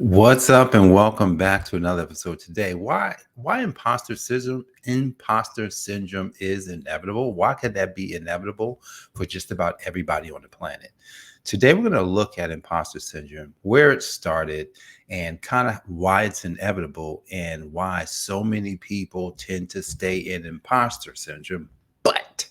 What's up and welcome back to another episode today. Why imposter syndrome is inevitable? Why could that be inevitable for just about everybody on the planet? Today we're going to look at imposter syndrome, where it started and kind of why it's inevitable and why so many people tend to stay in imposter syndrome. But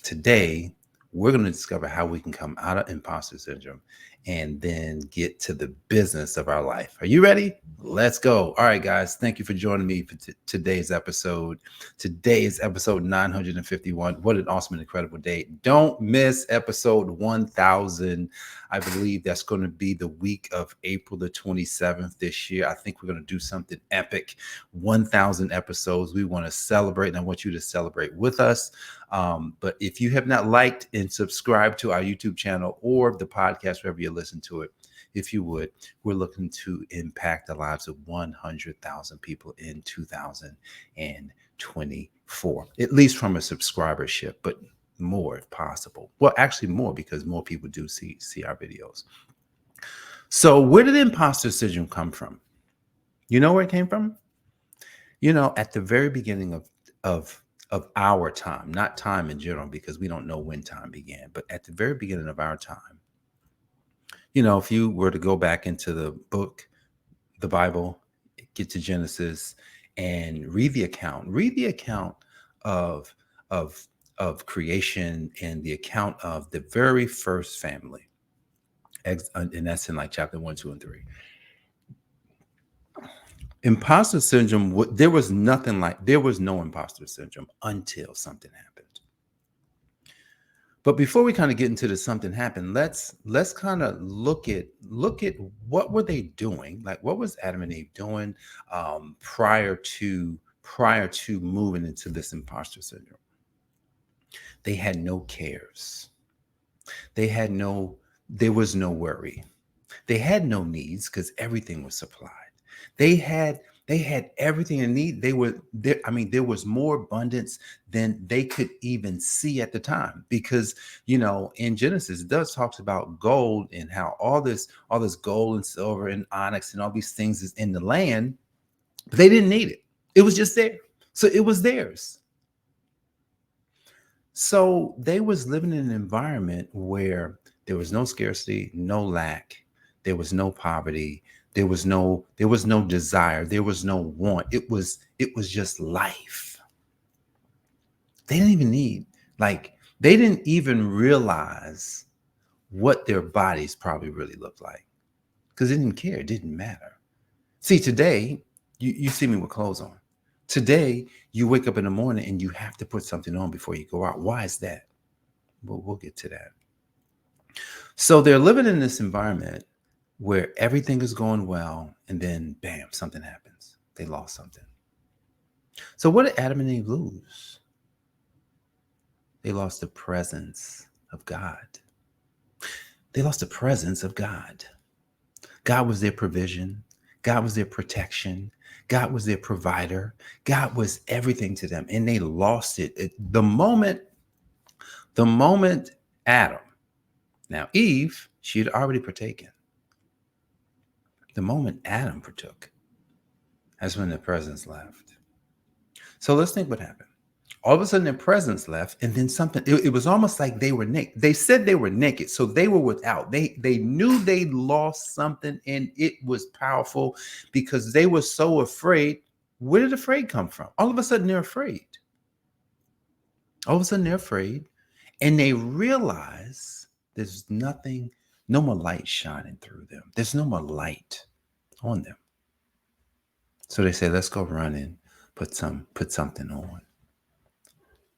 today we're going to discover how we can come out of imposter syndrome and then get to the business of our life. Are you ready? Let's go. All right, guys. Thank you for joining me for today's episode. Today is episode 951. What an awesome and incredible day. Don't miss episode 1000. I believe that's going to be the week of April the 27th this year. I think we're going to do something epic. 1000 episodes. We want to celebrate, and I want you to celebrate with us. But if you have not liked and subscribed to our YouTube channel or the podcast, wherever you listen to it, if you would, we're looking to impact the lives of 100,000 people in 2024, at least from a subscribership, but more if possible. Well, actually more, because more people do see our videos. So where did imposter syndrome come from? You know where it came from? You know, at the very beginning of our time, not time in general, because we don't know when time began, but at the very beginning of our time, you know, if you were to go back into the book, the Bible, get to Genesis and read the account of creation and the account of the very first family. And that's in like chapter 1, 2, and 3. Imposter syndrome, there was no imposter syndrome until something happened. But before we kind of get into the something happened, let's kind of look at what were they doing? Like, what was Adam and Eve doing prior to moving into this imposter syndrome? They had no cares. There was no worry. They had no needs because everything was supplied. They had everything they need. There was more abundance than they could even see at the time, because, you know, in Genesis, it does talks about gold and how all this gold and silver and onyx and all these things is in the land, but they didn't need it. It was just there. So it was theirs. So they was living in an environment where there was no scarcity, no lack, there was no poverty. There was no desire. There was no want. It was just life. They didn't even realize what their bodies probably really looked like, because they didn't care. It didn't matter. See, today, you see me with clothes on. Today, you wake up in the morning and you have to put something on before you go out. Why is that? Well, we'll get to that. So they're living in this environment where everything is going well, and then bam, something happens. They lost something. So what did Adam and Eve lose? They lost the presence of God. They lost the presence of God. God was their provision. God was their protection. God was their provider. God was everything to them, and they lost it. The moment Adam, now Eve, she had already partaken. The moment Adam partook, that's when the presence left. So let's think what happened. All of a sudden, their presence left, and then something. It was almost like they were naked. They said they were naked, so they were without. They knew they lost something, and it was powerful because they were so afraid. Where did afraid come from? All of a sudden, they're afraid. All of a sudden, they're afraid, and they realize there's nothing. No more light shining through them. There's no more light on them. So they say, let's go run and put something on.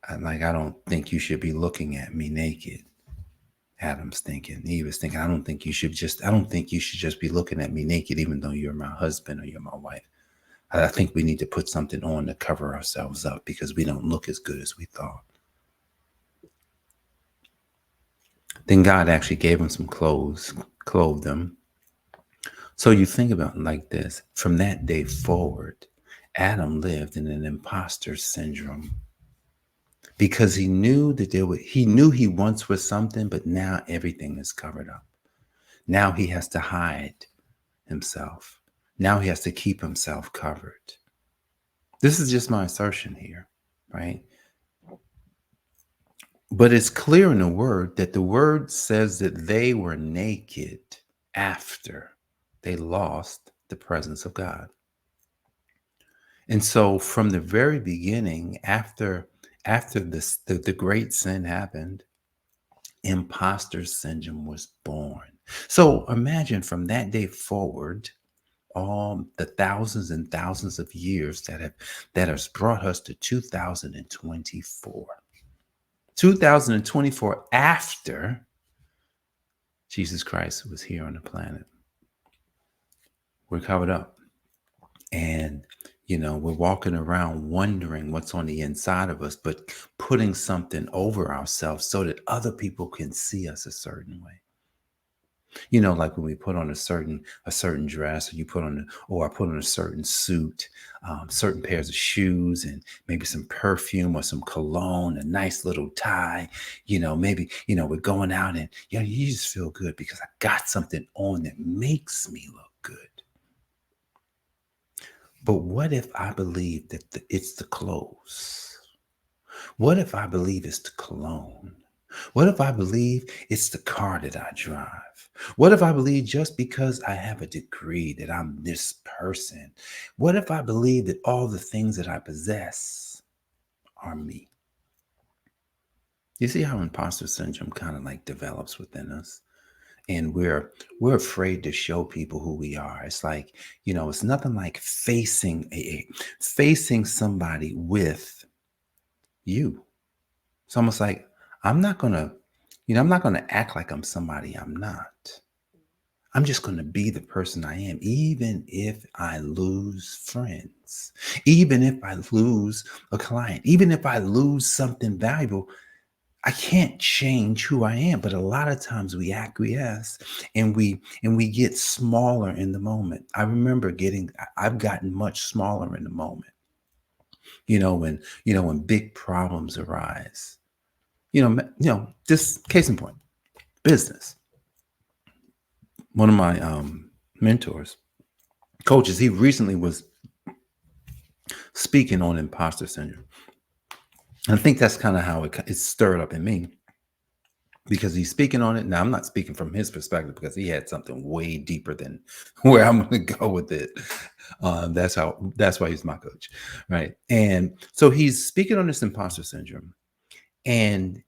I don't think you should be looking at me naked. Adam's thinking. Eve is thinking, I don't think you should just be looking at me naked, even though you're my husband or you're my wife. I think we need to put something on to cover ourselves up because we don't look as good as we thought. Then God actually gave them some clothes, clothed them. So you think about it like this. From that day forward, Adam lived in an imposter syndrome because he knew he once was something, but now everything is covered up. Now he has to hide. himself. Now he has to keep himself covered. This is just my assertion here, right? But it's clear in the word that the word says that they were naked after they lost the presence of God. And so from the very beginning, after this the great sin happened, imposter syndrome was born. So imagine from that day forward, all the thousands and thousands of years that has brought us to 2024. 2024 after Jesus Christ was here on the planet. We're covered up. And, we're walking around wondering what's on the inside of us, but putting something over ourselves so that other people can see us a certain way. Like when we put on a certain dress, or I put on a certain suit, certain pairs of shoes, and maybe some perfume or some cologne, a nice little tie, maybe, we're going out and, you just feel good because I got something on that makes me look good. But what if I believe that it's the clothes? What if I believe it's the cologne? What if I believe it's the car that I drive? What if I believe just because I have a degree that I'm this person? What if I believe that all the things that I possess are me? You see how imposter syndrome kind of like develops within us? And we're afraid to show people who we are. It's like, it's nothing like facing somebody with you. It's almost like I'm not gonna act like I'm somebody I'm not. I'm just gonna be the person I am, even if I lose friends, even if I lose a client, even if I lose something valuable. I can't change who I am, but a lot of times we acquiesce and we get smaller in the moment. I remember I've gotten much smaller in the moment. When big problems arise. Just case in point, business. One of my mentors, coaches, he recently was speaking on imposter syndrome. And I think that's kind of how it stirred up in me, because he's speaking on it. Now, I'm not speaking from his perspective because he had something way deeper than where I'm going to go with it. That's why he's my coach, right? And so he's speaking on this imposter syndrome, and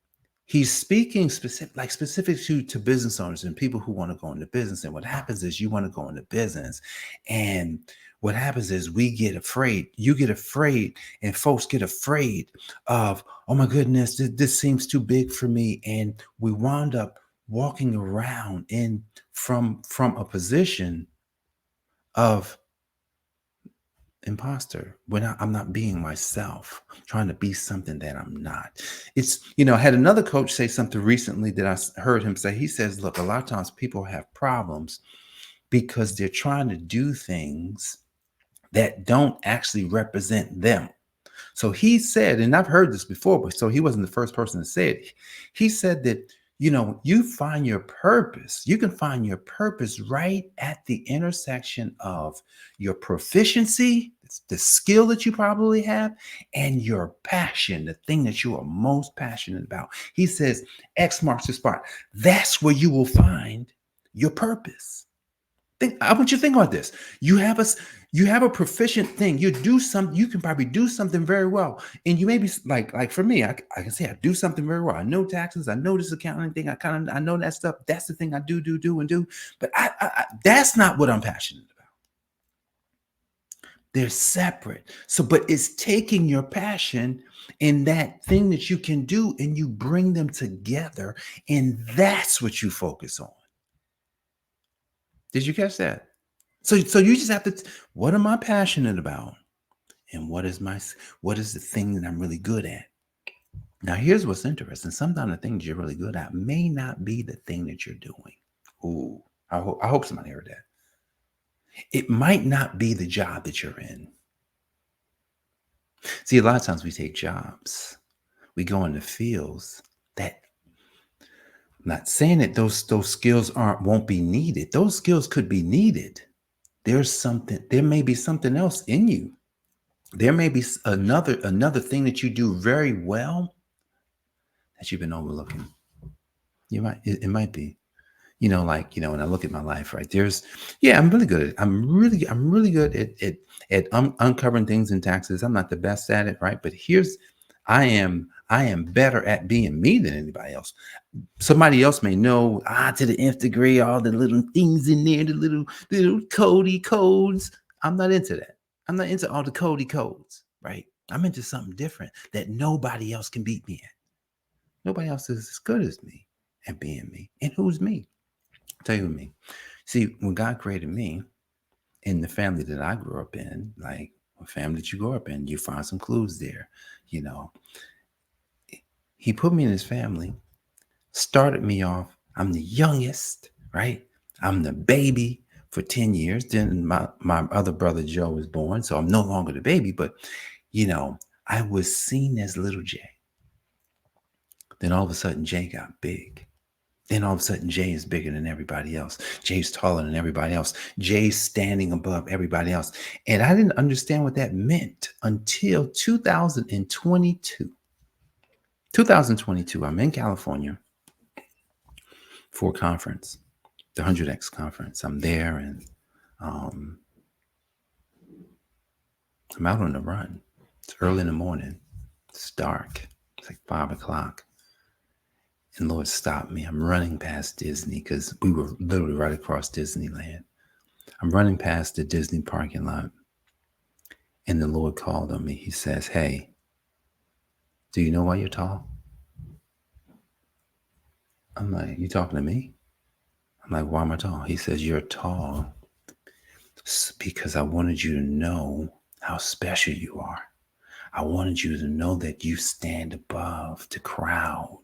he's speaking specific to business owners and people who want to go into business. And what happens is you want to go into business, and what happens is we get afraid. You get afraid, and folks get afraid of, oh my goodness, this seems too big for me. And we wound up walking around from a position of imposter when I'm not being myself, trying to be something that I'm not. I had another coach say something recently that I heard him say. He says, look, a lot of times people have problems because they're trying to do things that don't actually represent them. So he said, and I've heard this before, but so he wasn't the first person to say it. He said that, you find your purpose. You can find your purpose right at the intersection of your proficiency, the skill that you probably have, and your passion, the thing that you are most passionate about. He says, X marks the spot. That's where you will find your purpose. I want you to think about this. You have a proficient thing. You can probably do something very well. And you may be like for me, I can say I do something very well. I know taxes, I know this accounting thing. I know that stuff. That's the thing I do. But I that's not what I'm passionate about. They're separate. So, but it's taking your passion and that thing that you can do, and you bring them together, and that's what you focus on. Did you catch that? So you just have to, what am I passionate about? And what is the thing that I'm really good at? Now, here's what's interesting. Sometimes the things you're really good at may not be the thing that you're doing. Ooh, I hope somebody heard that. It might not be the job that you're in. See, a lot of times we take jobs, we go into fields that, I'm not saying that those skills won't be needed. Those skills could be needed. there may be something else in you. There may be another thing that you do very well that you've been overlooking. It might be. When I look at my life, right, I'm really good at it. I'm really good at uncovering things in taxes. I'm not the best at it, right? But I am better at being me than anybody else. Somebody else may know to the nth degree, all the little things in there, the little Cody codes. I'm not into that. I'm not into all the Cody codes, right? I'm into something different that nobody else can beat me at. Nobody else is as good as me at being me. And who's me? I'll tell you who me. See, when God created me in the family that I grew up in, like a family that you grow up in, you find some clues there. You know, He put me in His family, started me off. I'm the youngest, right? I'm the baby for 10 years. Then my other brother Joe was born. So I'm no longer the baby, but I was seen as little Jay. Then all of a sudden Jay got big. Then all of a sudden, Jay is bigger than everybody else. Jay's taller than everybody else. Jay's standing above everybody else. And I didn't understand what that meant until 2022. 2022, I'm in California for a conference, the 100X conference. I'm there and I'm out on the run. It's early in the morning. It's dark. It's like 5 o'clock. And Lord stopped me. I'm running past Disney because we were literally right across Disneyland. I'm running past the Disney parking lot. And the Lord called on me. He says, "Hey, do you know why you're tall?" I'm like, "You talking to me?" I'm like, "Why am I tall?" He says, "You're tall because I wanted you to know how special you are. I wanted you to know that you stand above the crowd.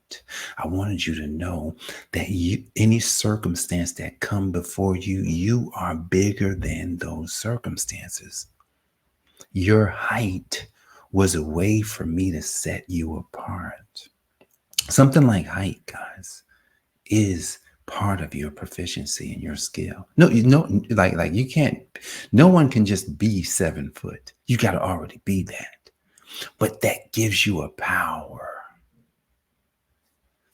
I wanted you to know that any circumstance that come before you, you are bigger than those circumstances. Your height was a way for me to set you apart." Something like height, guys, is part of your proficiency and your skill. No, like you can't. No one can just be 7 foot. You got to already be that. But that gives you a power.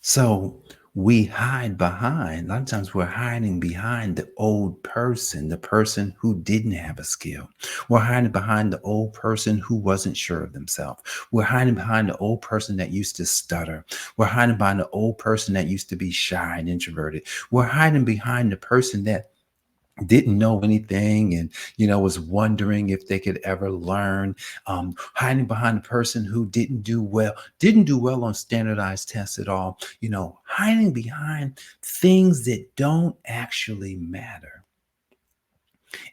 So we hide behind, a lot of times we're hiding behind the old person, the person who didn't have a skill. We're hiding behind the old person who wasn't sure of themselves. We're hiding behind the old person that used to stutter. We're hiding behind the old person that used to be shy and introverted. We're hiding behind the person that didn't know anything and was wondering if they could ever learn, hiding behind the person who didn't do well on standardized tests at all, hiding behind things that don't actually matter.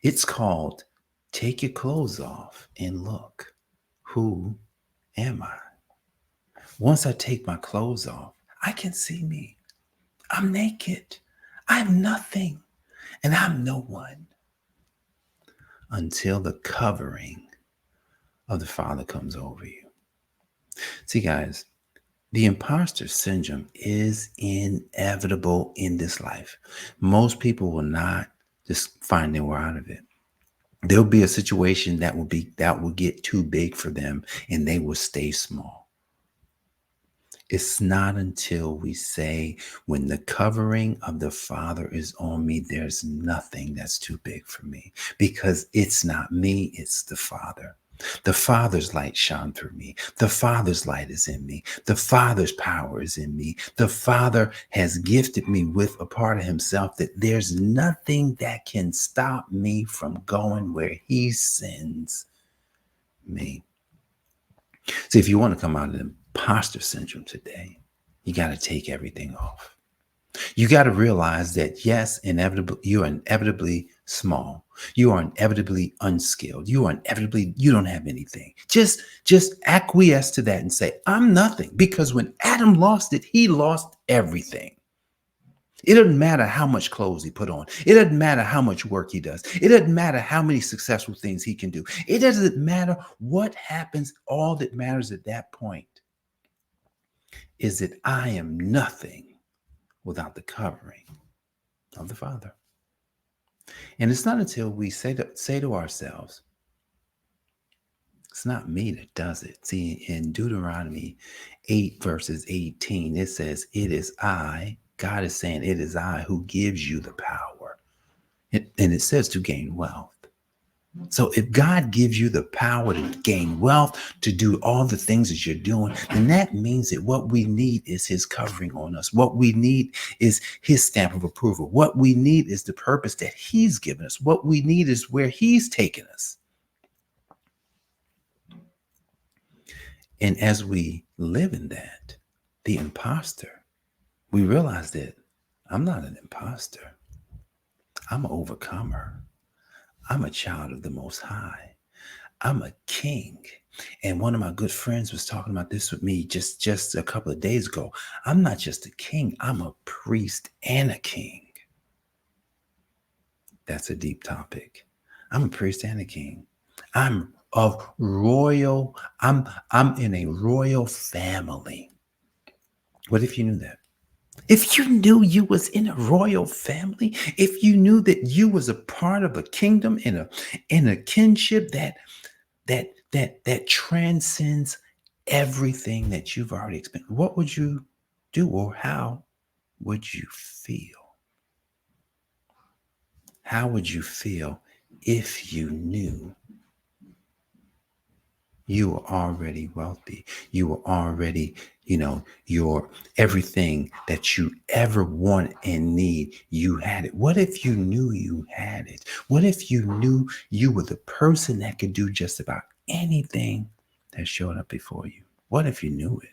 It's called take your clothes off and look. Who am I? Once I take my clothes off, I can see me. I'm naked. I'm nothing and I'm no one until the covering of the Father comes over you. See, guys, the imposter syndrome is inevitable in this life. Most people will not just find their way out of it. There'll be a situation that will get too big for them and they will stay small. It's not until we say, when the covering of the Father is on me, there's nothing that's too big for me, because it's not me, it's the Father. The Father's light shone through me. The Father's light is in me. The Father's power is in me. The Father has gifted me with a part of Himself that there's nothing that can stop me from going where He sends me. See, if you want to come out of the imposter syndrome today, you got to take everything off. You got to realize that, yes, you are inevitably small. You are inevitably unskilled. You don't have anything. Just acquiesce to that and say, I'm nothing. Because when Adam lost it, he lost everything. It doesn't matter how much clothes he put on. It doesn't matter how much work he does. It doesn't matter how many successful things he can do. It doesn't matter what happens. All that matters at that point is that I am nothing without the covering of the Father. And it's not until we say to ourselves, it's not me that does it. See, in Deuteronomy 8, verses 18, it says, it is I, God is saying, it is I who gives you the power. And it says to gain wealth. So if God gives you the power to gain wealth, to do all the things that you're doing, then that means that what we need is his covering on us. What we need is his stamp of approval. What we need is the purpose that he's given us. What we need is where he's taken us. And as we live in that, the imposter, we realize that I'm not an imposter. I'm an overcomer. I'm a child of the Most High. I'm a king. And one of my good friends was talking about this with me just a couple of days ago. I'm not just a king. I'm a priest and a king. That's a deep topic. I'm a priest and a king. I'm in a royal family. What if you knew that? If you knew you was in a royal family, if you knew that you was a part of a kingdom in a kinship that transcends everything that you've already experienced, what would you do, or how would you feel? How would you feel if you knew you were already wealthy? You were already, your everything that you ever want and need, you had it. What if you knew you had it? What if you knew you were the person that could do just about anything that showed up before you? What if you knew it?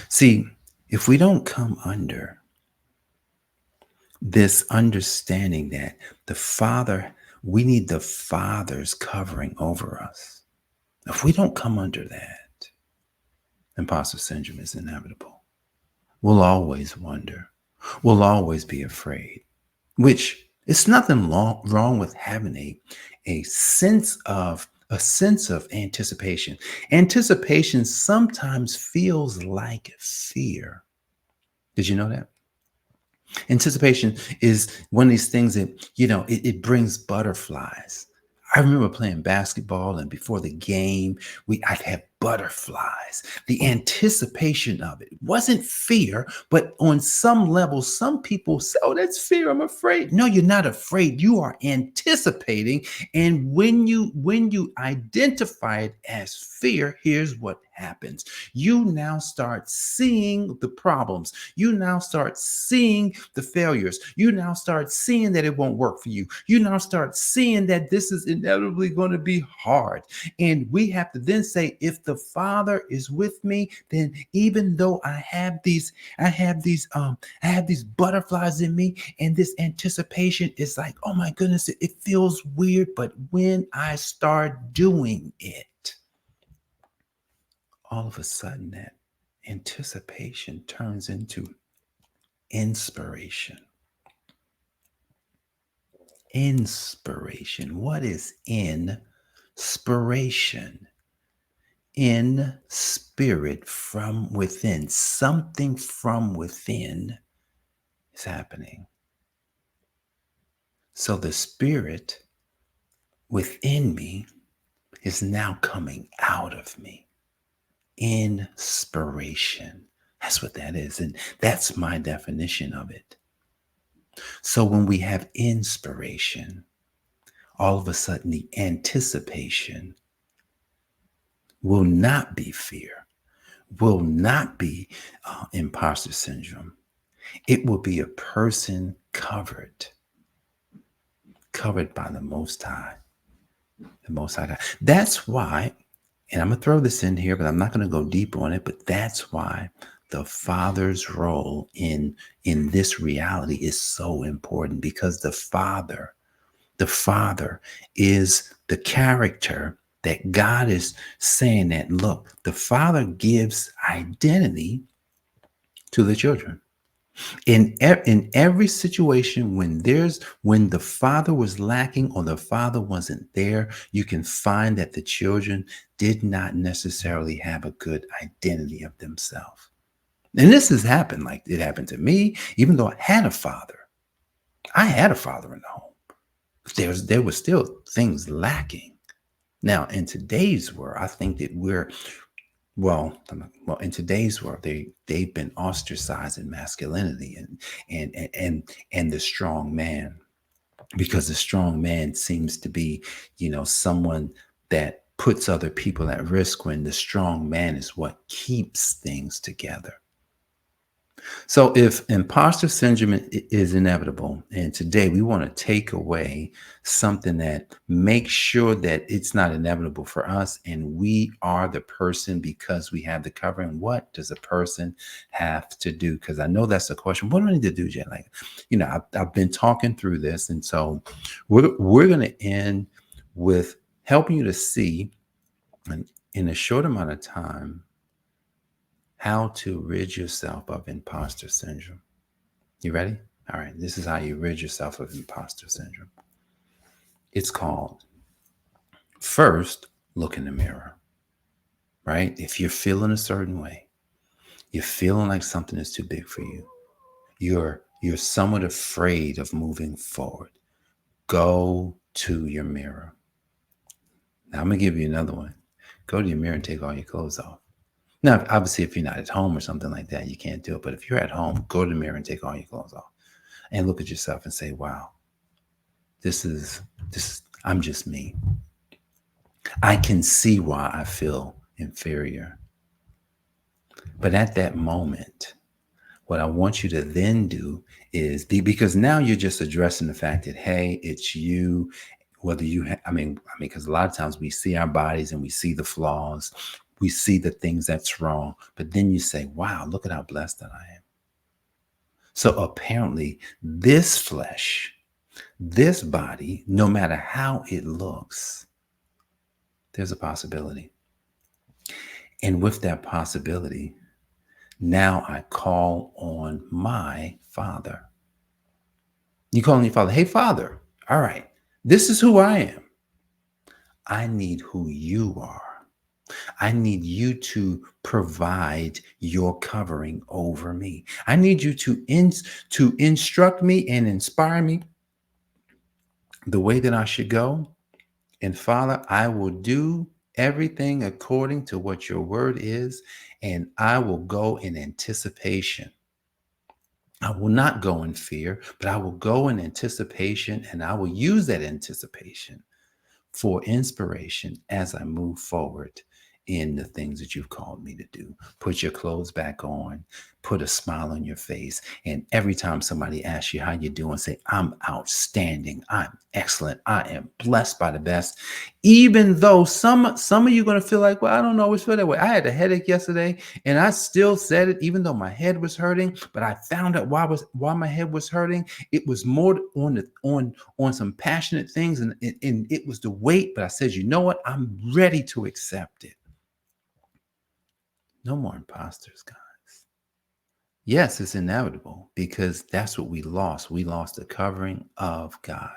See, if we don't come under this understanding that we need the Father's covering over us. If we don't come under that, imposter syndrome is inevitable. We'll always wonder. We'll always be afraid, which it's nothing wrong with having a sense of anticipation. Anticipation sometimes feels like fear. Did you know that? Anticipation is one of these things that, it brings butterflies. I remember playing basketball, and before the game, I'd have butterflies. The anticipation of it wasn't fear, but on some level, some people say, oh, that's fear, I'm afraid. No, you're not afraid. You are anticipating. And when you identify it as fear, here's what happens. You now start seeing the problems. You now start seeing the failures. You now start seeing that it won't work for you. You now start seeing that this is inevitably going to be hard. And we have to then say, if the Father is with me, then even though I have these butterflies in me, and this anticipation is like, oh my goodness, it feels weird. But when I start doing it, all of a sudden that anticipation turns into inspiration. Inspiration. What is inspiration? In spirit, from within. Something from within is happening. So the spirit within me is now coming out of me. Inspiration. That's what that is. And that's my definition of it. So when we have inspiration, all of a sudden the anticipation will not be fear, will not be imposter syndrome. It will be a person covered by the Most High, the Most High God. That's why, and I'm going to throw this in here, but I'm not going to go deep on it, but that's why the Father's role in this reality is so important, because the Father is the character that God is saying that, look, the Father gives identity to the children. In every situation, when the Father was lacking or the Father wasn't there, you can find that the children did not necessarily have a good identity of themselves. And this has happened. Like, it happened to me, even though I had a father. I had a father in the home. There were still things lacking. Now, in today's world, I think that well, in today's world, they've been ostracized in masculinity and the strong man, because the strong man seems to be, someone that puts other people at risk, when the strong man is what keeps things together. So if imposter syndrome is inevitable, and today we want to take away something that makes sure that it's not inevitable for us, and we are the person because we have the covering, what does a person have to do? Because I know that's the question. What do I need to do, Jen? Like, I've been talking through this, and so we're going to end with helping you to see in a short amount of time how to rid yourself of imposter syndrome. You ready? All right. This is how you rid yourself of imposter syndrome. It's called, first, look in the mirror, right? If you're feeling a certain way, you're feeling like something is too big for you, you're somewhat afraid of moving forward, go to your mirror. Now, I'm going to give you another one. Go to your mirror and take all your clothes off. Now, obviously, if you're not at home or something like that, you can't do it. But if you're at home, go to the mirror and take all your clothes off and look at yourself and say, wow, this is I'm just me. I can see why I feel inferior. But at that moment, what I want you to then do is because now you're just addressing the fact that, hey, it's you. Whether because a lot of times we see our bodies and we see the flaws. We see the things that's wrong, but then you say, wow, look at how blessed that I am. So apparently this flesh, this body, no matter how it looks, there's a possibility. And with that possibility, now I call on my Father. You call on your Father, hey, Father, all right, this is who I am. I need who you are. I need you to provide your covering over me. I need you to instruct me and inspire me the way that I should go. And Father, I will do everything according to what your word is, and I will go in anticipation. I will not go in fear, but I will go in anticipation, and I will use that anticipation for inspiration as I move forward in the things that you've called me to do. Put your clothes back on, put a smile on your face. And every time somebody asks you how you're doing, say, I'm outstanding. I'm excellent. I am blessed by the best. Even though some of you are going to feel like, well, I don't always feel that way. I had a headache yesterday and I still said it, even though my head was hurting, but I found out why my head was hurting. It was more on some passionate things, and it was the weight. But I said, you know what? I'm ready to accept it. No more imposters, guys. Yes, it's inevitable because that's what we lost. We lost the covering of God.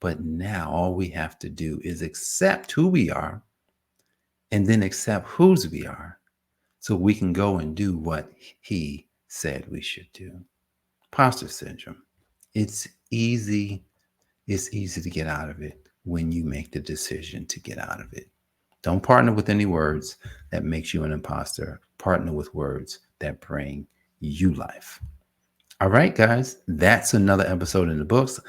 But now all we have to do is accept who we are and then accept whose we are so we can go and do what he said we should do. Imposter syndrome. It's easy. It's easy to get out of it when you make the decision to get out of it. Don't partner with any words that makes you an imposter. Partner with words that bring you life. All right, guys, that's another episode in the books.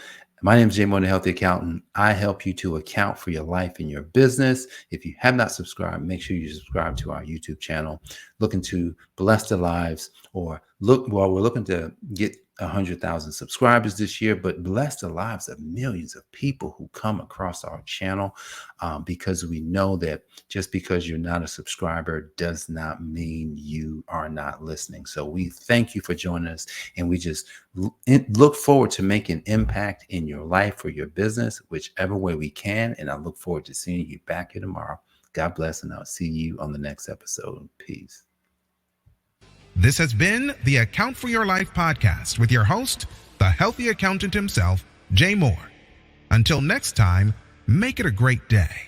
My name is Jay Moore, the Healthy Accountant. I help you to account for your life and your business. If you have not subscribed, make sure you subscribe to our YouTube channel. Looking to bless their lives, or we're looking to get 100,000 subscribers this year, but bless the lives of millions of people who come across our channel, because we know that just because you're not a subscriber does not mean you are not listening. So we thank you for joining us, and we just look forward to making impact in your life or your business, whichever way we can. And I look forward to seeing you back here tomorrow. God bless, and I'll see you on the next episode. Peace. This has been the Account for Your Life podcast with your host, the healthy accountant himself, Jay Moore. Until next time, make it a great day.